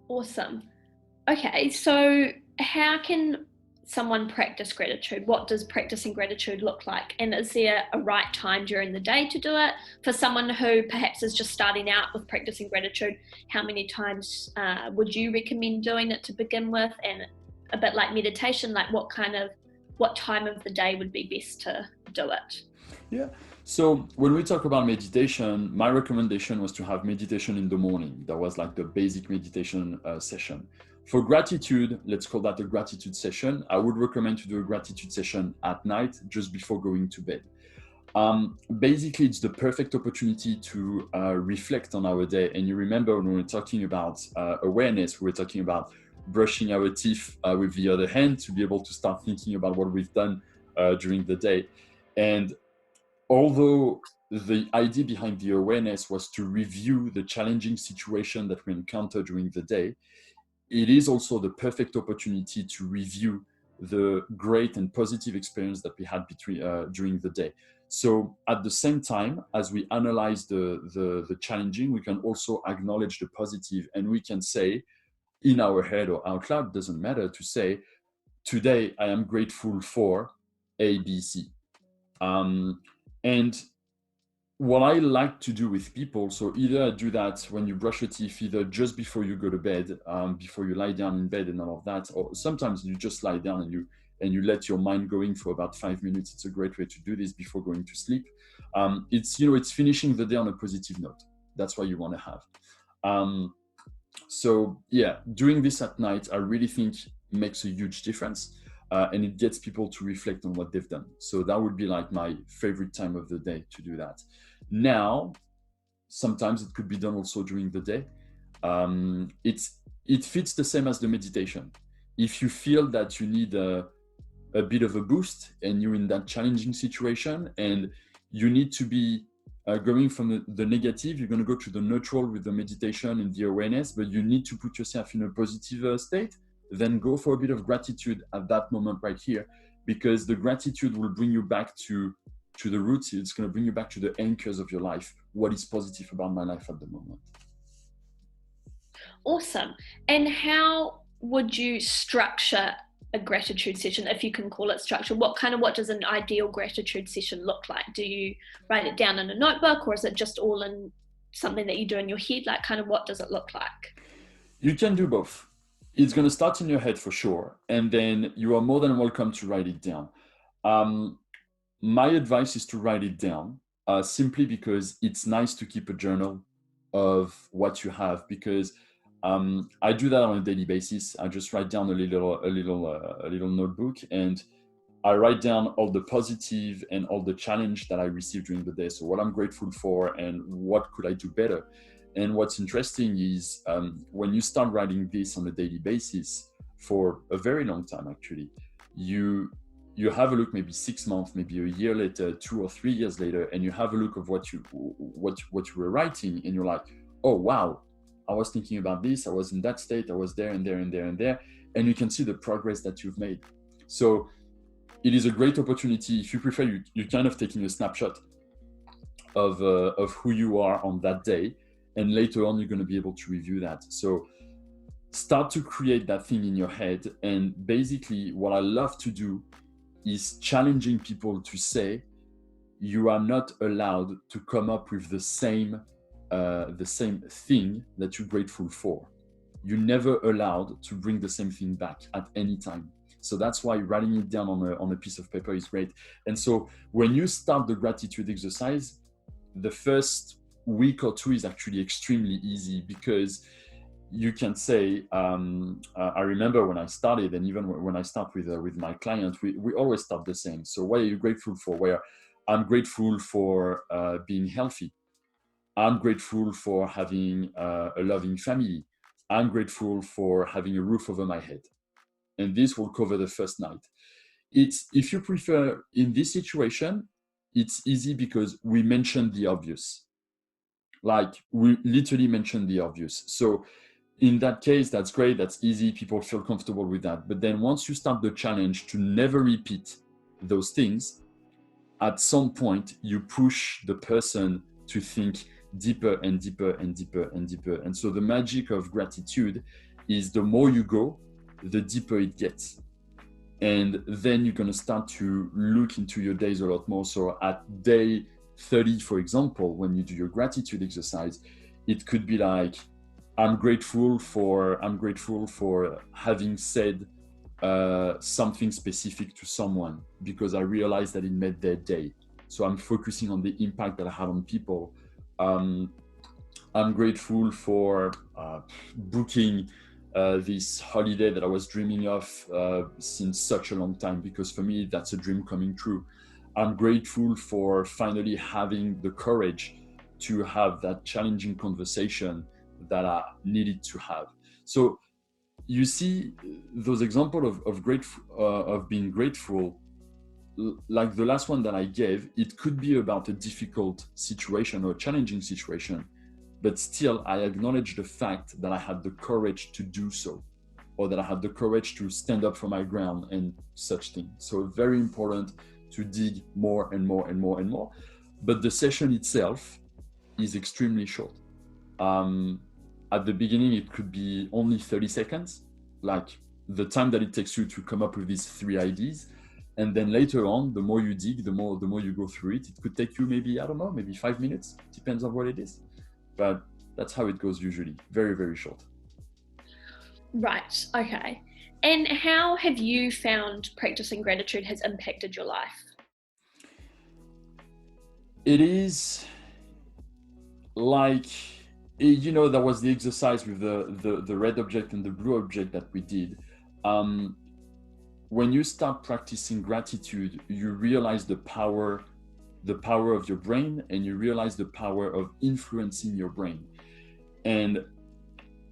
Awesome. Okay, so how can someone practice gratitude? What does practicing gratitude look like? And is there a right time during the day to do it? For someone who perhaps is just starting out with practicing gratitude, how many times would you recommend doing it to begin with? And a bit like meditation, like what time of the day would be best to do it? Yeah. So when we talk about meditation, my recommendation was to have meditation in the morning. That was like the basic meditation session. For gratitude, let's call that a gratitude session. I would recommend to do a gratitude session at night, just before going to bed. Basically, it's the perfect opportunity to reflect on our day. And you remember when we were talking about awareness, we were talking about brushing our teeth with the other hand to be able to start thinking about what we've done during the day. And although the idea behind the awareness was to review the challenging situation that we encounter during the day, it is also the perfect opportunity to review the great and positive experience that we had during the day. So at the same time as we analyze the challenging, we can also acknowledge the positive, and we can say in our head or out loud, doesn't matter, to say, today I am grateful for A, B, C. And what I like to do with people, so either I do that when you brush your teeth, either just before you go to bed, before you lie down in bed and all of that, or sometimes you just lie down and you let your mind going for about 5 minutes. It's a great way to do this before going to sleep. It's finishing the day on a positive note. That's what you want to have. So yeah, doing this at night, I really think makes a huge difference. And it gets people to reflect on what they've done. So that would be like my favorite time of the day to do that. Now, sometimes it could be done also during the day. It fits the same as the meditation. If you feel that you need a bit of a boost and you're in that challenging situation and you need to be going from the negative, you're going to go to the neutral with the meditation and the awareness, but you need to put yourself in a positive state, then go for a bit of gratitude at that moment right here, because the gratitude will bring you back to the roots. It's going to bring you back to the anchors of your life. What is positive about my life at the moment? Awesome. And how would you structure a gratitude session, if you can call it structure? What does an ideal gratitude session look like? Do you write it down in a notebook, or is it just all in something that you do in your head? Like, kind of what does it look like? You can do both. It's going to start in your head for sure, and then you are more than welcome to write it down. My advice is to write it down, simply because it's nice to keep a journal of what you have, because I do that on a daily basis. I just write down a little notebook, and I write down all the positive and all the challenge that I received during the day. So what I'm grateful for and what could I do better. And what's interesting is when you start writing this on a daily basis for a very long time, actually, you have a look maybe 6 months, maybe a year later, 2 or 3 years later, and you have a look of what you were writing, and you're like, oh wow, I was thinking about this, I was in that state, I was there and there and there and there, and you can see the progress that you've made. So it is a great opportunity. If you prefer, you're kind of taking a snapshot of who you are on that day, and later on you're going to be able to review that. So start to create that thing in your head. And basically what I love to do is challenging people to say, you are not allowed to come up with the same thing that you're grateful for. You're never allowed to bring the same thing back at any time. So that's why writing it down on a piece of paper is great. And so when you start the gratitude exercise, the first week or two is actually extremely easy, because you can say, I remember when I started, and even when I start with my clients, we always start the same. So what are you grateful for? Where I'm grateful for being healthy. I'm grateful for having a loving family. I'm grateful for having a roof over my head. And this will cover the first night. If you prefer, in this situation, it's easy because we mentioned the obvious. Like, we literally mentioned the obvious. So in that case, that's great, that's easy, people feel comfortable with that. But then once you start the challenge to never repeat those things, at some point you push the person to think deeper and deeper and deeper and deeper. And so the magic of gratitude is the more you go, the deeper it gets. And then you're going to start to look into your days a lot more. So at day 30, for example, when you do your gratitude exercise, it could be like, I'm grateful for having said something specific to someone because I realized that it made their day. So I'm focusing on the impact that I had on people. I'm grateful for booking this holiday that I was dreaming of since such a long time, because for me, that's a dream coming true. I'm grateful for finally having the courage to have that challenging conversation that I needed to have. So you see those examples of being grateful, like the last one that I gave, it could be about a difficult situation or a challenging situation, but still I acknowledge the fact that I had the courage to do so, or that I had the courage to stand up for my ground and such things. So very important to dig more and more and more and more. But the session itself is extremely short. At the beginning, it could be only 30 seconds, like the time that it takes you to come up with these 3 ideas. And then later on, the more you dig, the more you go through it. It could take you maybe, I don't know, maybe 5 minutes, depends on what it is. But that's how it goes usually, very, very short. Right, okay. And how have you found practicing gratitude has impacted your life? It is like, there was the exercise with the red object and the blue object that we did. When you start practicing gratitude, you realize the power of your brain, and you realize the power of influencing your brain. And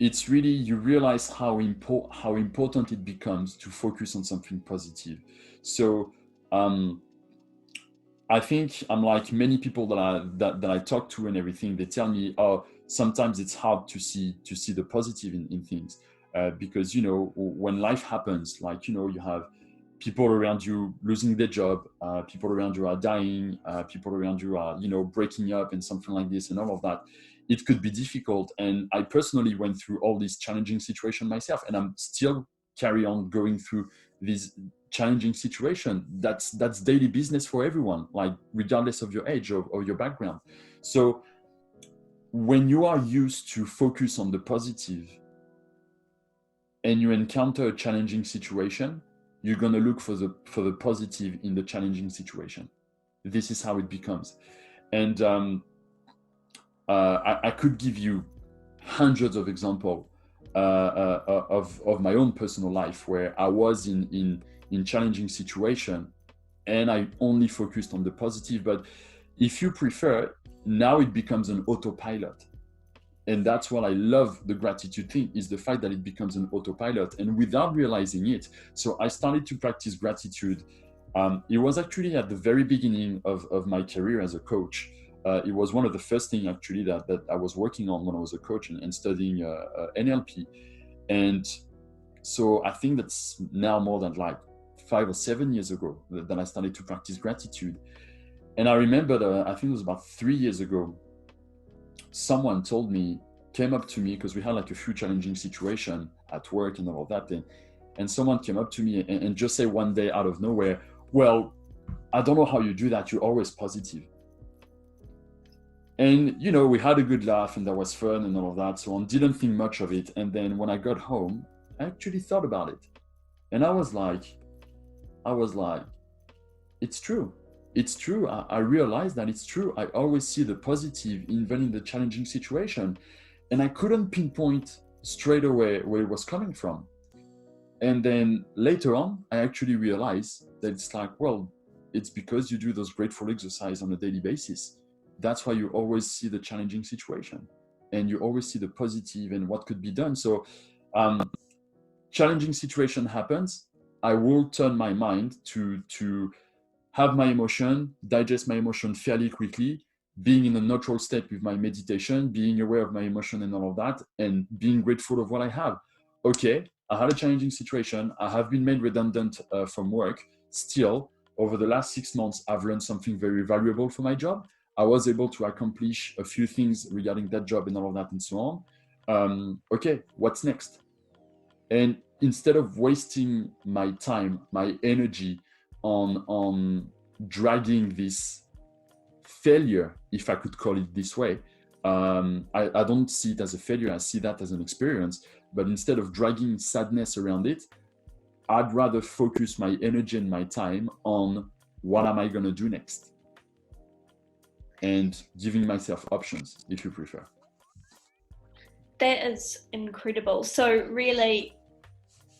it's really, you realize how important it becomes to focus on something positive. So I think I'm like many people that I talk to and everything. They tell me, oh, sometimes it's hard to see the positive in things, because when life happens, like you have people around you losing their job, people around you are dying, people around you are breaking up and something like this and all of that. It could be difficult, and I personally went through all these challenging situations myself, and I'm still carry on going through these challenging situation. That's daily business for everyone, like regardless of your age or your background. So when you are used to focus on the positive and you encounter a challenging situation, you're going to look for the positive in the challenging situation. This is how it becomes. And I could give you hundreds of examples of my own personal life where I was in challenging situation and I only focused on the positive. But if you prefer, now it becomes an autopilot. And that's what I love the gratitude thing, is the fact that it becomes an autopilot and without realizing it. So I started to practice gratitude. It was actually at the very beginning of my career as a coach. It was one of the first things actually that I was working on when I was a coach and studying NLP. And so I think that's now more than like 5 or 7 years ago that I started to practice gratitude. And I remember that I think it was about 3 years ago, someone came up to me, because we had like a few challenging situations at work and all of that. And someone came up to me and just said one day out of nowhere, well, I don't know how you do that. You're always positive. And, we had a good laugh and that was fun and all of that. So I didn't think much of it. And then when I got home, I actually thought about it. And I was like, it's true. It's true. I realized that it's true. I always see the positive even in the challenging situation. And I couldn't pinpoint straight away where it was coming from. And then later on, I actually realized that it's like, well, it's because you do those grateful exercise on a daily basis. That's why you always see the challenging situation and you always see the positive and what could be done. So challenging situation happens, I will turn my mind to have my emotion, digest my emotion fairly quickly, being in a neutral state with my meditation, being aware of my emotion and all of that, and being grateful of what I have. Okay, I had a challenging situation. I have been made redundant from work. Still, over the last 6 months, I've learned something very valuable for my job. I was able to accomplish a few things regarding that job and all of that and so on. Okay, what's next? And instead of wasting my time, my energy on dragging this failure, if I could call it this way, I don't see it as a failure. I see that as an experience. But instead of dragging sadness around it, I'd rather focus my energy and my time on what am I going to do next, and giving myself options, if you prefer. That is incredible. So really,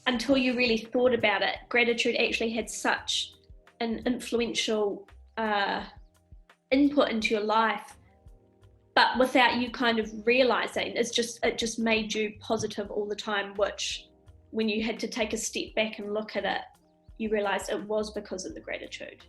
until you really thought about it, gratitude actually had such an influential input into your life, but without you kind of realizing, it just made you positive all the time, which when you had to take a step back and look at it, you realized it was because of the gratitude.